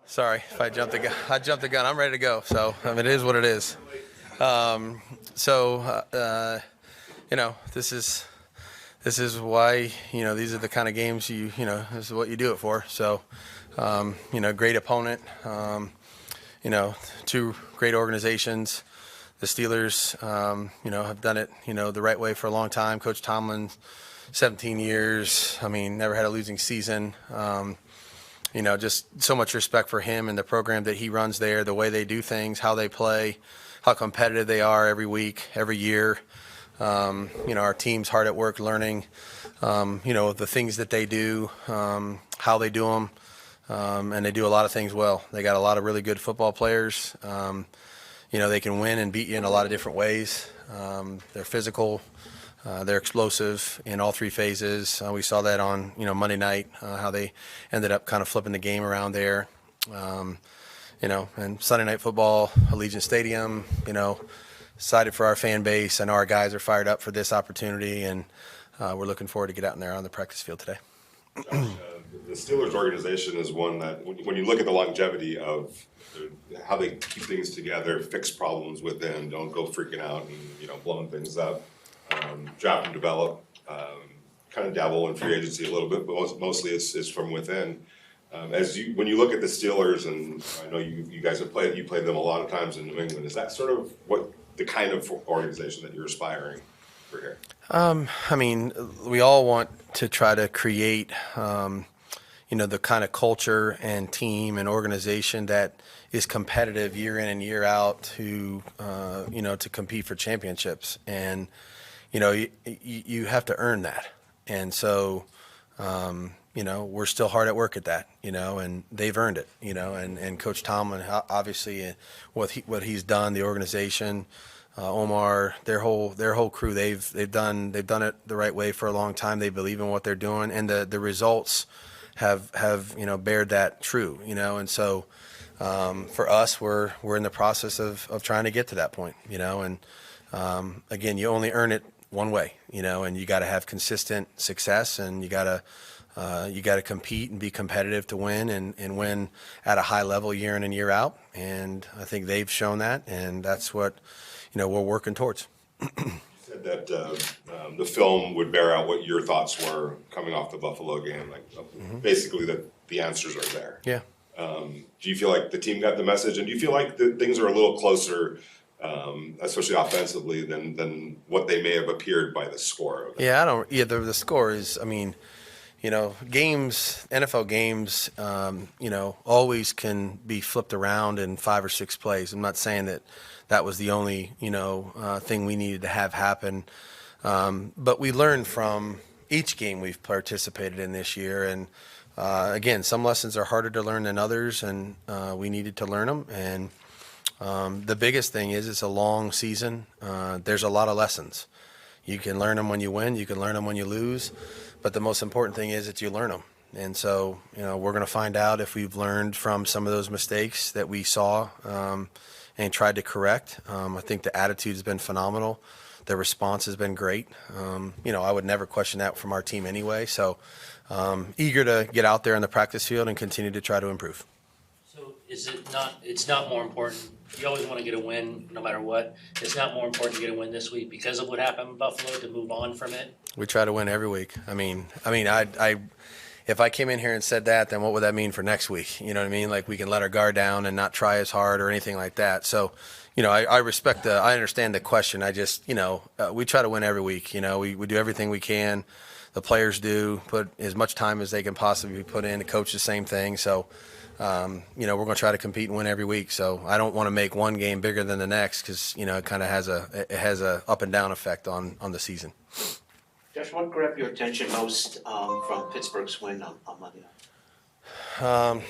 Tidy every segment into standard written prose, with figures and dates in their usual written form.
Sorry if I jumped the gun. I jumped the gun. I'm ready to go. So I mean, it is what it is. This is why these are the kind of games this is what you do it for. So great opponent. Two great organizations. The Steelers, have done it the right way for a long time. Coach Tomlin, 17 years. I mean, never had a losing season. Just so much respect for him and the program that he runs there, the way they do things, how they play, how competitive they are every week, every year. Our team's hard at work learning, the things that they do, how they do them, and they do a lot of things well. They got a lot of really good football players. They can win and beat you in a lot of different ways. They're physical. They're explosive in all three phases. We saw that on Monday night, how they ended up kind of flipping the game around there. And Sunday Night Football, Allegiant Stadium, excited for our fan base. I know our guys are fired up for this opportunity, and we're looking forward to get out in there on the practice field today. Josh, the Steelers organization is one that, when you look at the longevity of how they keep things together, fix problems within, don't go freaking out and blowing things up, draft and develop, kind of dabble in free agency a little bit, but mostly it's from within. When you look at the Steelers, and I know you guys have played them a lot of times in New England, is that sort of what the kind of organization that you're aspiring for here? I mean, we all want to try to create, the kind of culture and team and organization that is competitive year in and year out to compete for championships. And, you have to earn that. And so, we're still hard at work at that, and they've earned it, and Coach Tomlin, obviously, what he's done, the organization, Omar, their whole crew, they've done it the right way for a long time. They believe in what they're doing, and the results have bared that true, and so for us, we're in the process of trying to get to that point, and again, you only earn it one way, and you got to have consistent success, and you got to compete and be competitive to win and win at a high level year in and year out. And I think they've shown that, and that's what we're working towards. You said that the film would bear out what your thoughts were coming off the Buffalo game. Basically, that the answers are there. Yeah. Do you feel like the team got the message, and do you feel like things are a little closer, especially offensively, than what they may have appeared by the score? Yeah, the score is, games, NFL games, always can be flipped around in 5 or 6 plays. I'm not saying that was the only, thing we needed to have happen. But we learned from each game we've participated in this year. And, again, some lessons are harder to learn than others, and we needed to learn them. And the biggest thing is it's a long season. There's a lot of lessons. You can learn them when you win. You can learn them when you lose. But the most important thing is that you learn them. And so, we're going to find out if we've learned from some of those mistakes that we saw and tried to correct. I think the attitude has been phenomenal. The response has been great. I would never question that from our team anyway. So eager to get out there in the practice field and continue to try to improve. So it's not more important. You always want to get a win no matter what. It's not more important to get a win this week because of what happened in Buffalo to move on from it? We try to win every week. If I came in here and said that, then what would that mean for next week? You know what I mean? Like, we can let our guard down and not try as hard or anything like that. So, I understand the question. I just, we try to win every week. We do everything we can. The players do put as much time as they can possibly put in. The coach, the same thing. So, we're going to try to compete and win every week. So I don't want to make one game bigger than the next because, it kind of has a up and down effect on the season. Josh, what grabbed your attention most from Pittsburgh's win on Monday night?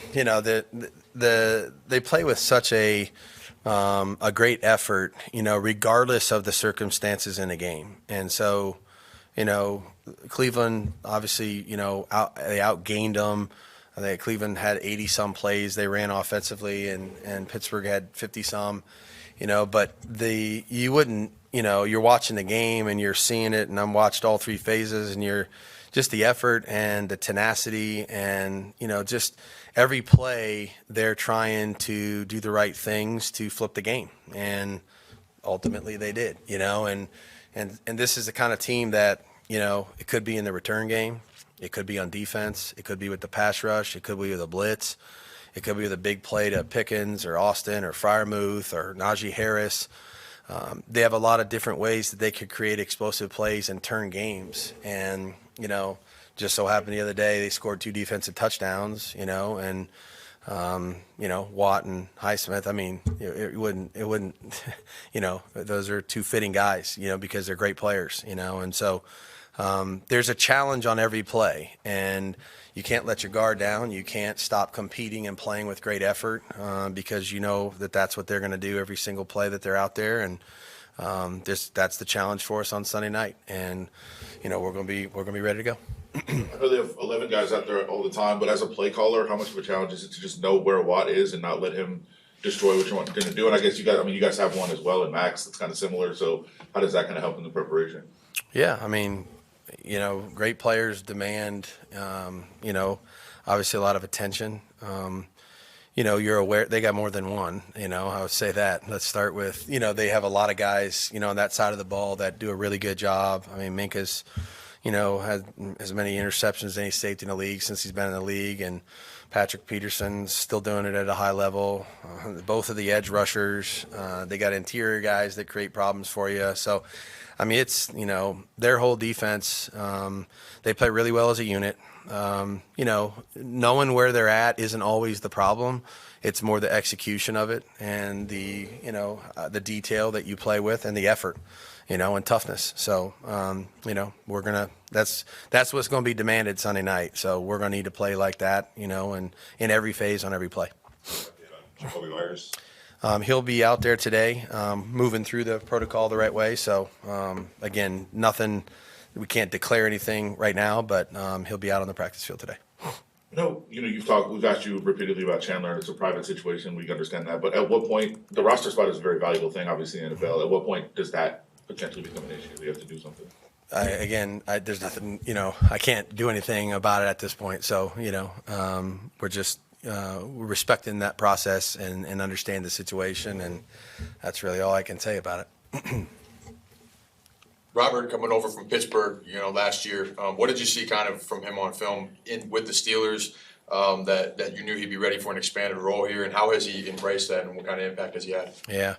They play with such a great effort, regardless of the circumstances in the game. And so, Cleveland obviously, they outgained them. I think Cleveland had 80-some plays they ran offensively, and Pittsburgh had 50-some. But you wouldn't. You're watching the game and you're seeing it, and I'm watched all 3 phases, and you're just the effort and the tenacity and, just every play they're trying to do the right things to flip the game, and ultimately they did, and this is the kind of team that, it could be in the return game, it could be on defense, it could be with the pass rush, it could be with a blitz, it could be with a big play to Pickens or Austin or Freiermuth or Najee Harris. They have a lot of different ways that they could create explosive plays and turn games. And, just so happened the other day they scored 2 defensive touchdowns, and, Watt and Highsmith. I mean, it wouldn't, those are 2 fitting guys, because they're great players, and so there's a challenge on every play, and you can't let your guard down. You can't stop competing and playing with great effort because that's what they're going to do every single play that they're out there. And that's the challenge for us on Sunday night. And we're going to be ready to go. I know they have 11 guys out there all the time, but as a play caller, how much of a challenge is it to just know where Watt is and not let him destroy what you're going to do? And I guess you guys have one as well in Max that's kind of similar. So how does that kind of help in the preparation? Yeah, I mean, great players demand, obviously a lot of attention. You're aware they got more than one, I would say that. Let's start with, they have a lot of guys, on that side of the ball that do a really good job. I mean, Minka's, had as many interceptions as any safety in the league since he's been in the league, and Patrick Peterson's still doing it at a high level. Both of the edge rushers, they got interior guys that create problems for you. So, I mean, it's, their whole defense, they play really well as a unit. Knowing where they're at isn't always the problem. It's more the execution of it and the detail that you play with and the effort, and toughness. So, that's what's going to be demanded Sunday night. So we're going to need to play like that, and in every phase on every play. Jacoby Myers. He'll be out there today, moving through the protocol the right way. So, again, nothing, we can't declare anything right now, but he'll be out on the practice field today. We've asked you repeatedly about Chandler, and it's a private situation. We understand that. But at what point, the roster spot is a very valuable thing, obviously, in the NFL. At what point does that potentially become an issue? We have to do something. There's nothing, I can't do anything about it at this point. So, we're just, we're respecting that process and understand the situation, and that's really all I can say about it. Robert, coming over from Pittsburgh, last year, what did you see kind of from him on film with the Steelers that you knew he'd be ready for an expanded role here, and how has he embraced that, and what kind of impact has he had? Yeah.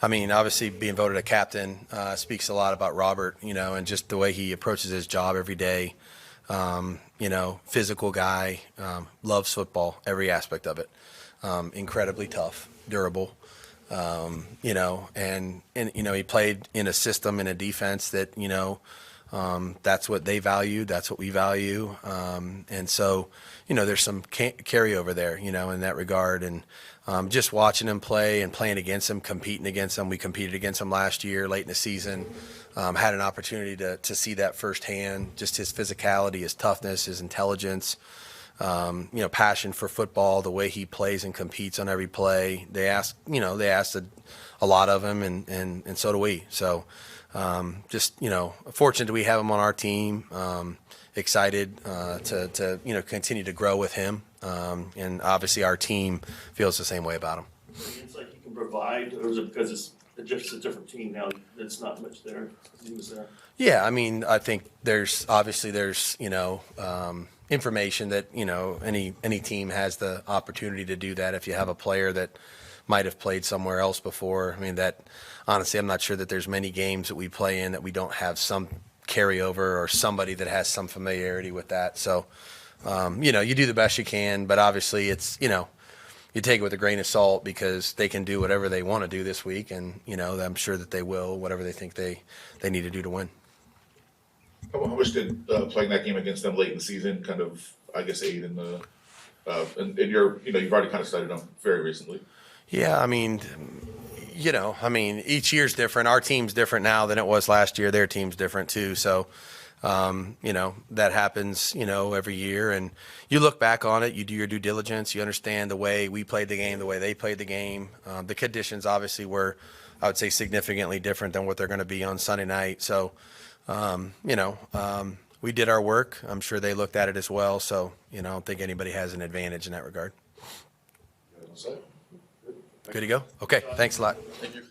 I mean, obviously being voted a captain speaks a lot about Robert, and just the way he approaches his job every day. Physical guy, loves football, every aspect of it. Incredibly tough, durable, and he played in a system, in a defense that, that's what they value, that's what we value. And so, there's some carryover there, in that regard. And just watching him play and playing against him, competing against him. We competed against him last year, late in the season. Had an opportunity to see that firsthand, just his physicality, his toughness, his intelligence, passion for football, the way he plays and competes on every play. They asked a lot of him, and so do we. So just, fortunate that we have him on our team. Excited to continue to grow with him. And obviously our team feels the same way about him. It's like he can provide, or is it because it's just a different team now? There's not much there. He was there. Yeah, I mean, I think there's information that any team has the opportunity to do that if you have a player that might have played somewhere else before. I mean, that honestly, I'm not sure that there's many games that we play in that we don't have some carryover or somebody that has some familiarity with that. So, you do the best you can, but obviously it's, you take it with a grain of salt because they can do whatever they want to do this week, and I'm sure that they will, whatever they think they need to do to win. How much did playing that game against them late in the season kind of, I guess, aid in the and you're you've already kind of studied them very recently? Yeah, I mean, each year's different. Our team's different now than it was last year. Their team's different too. So, that happens, every year. And you look back on it, you do your due diligence, you understand the way we played the game, the way they played the game. The conditions obviously were, I would say, significantly different than what they're going to be on Sunday night. So, we did our work. I'm sure they looked at it as well. So, I don't think anybody has an advantage in that regard. That's it. Good to go? Okay, thanks a lot. Thank you.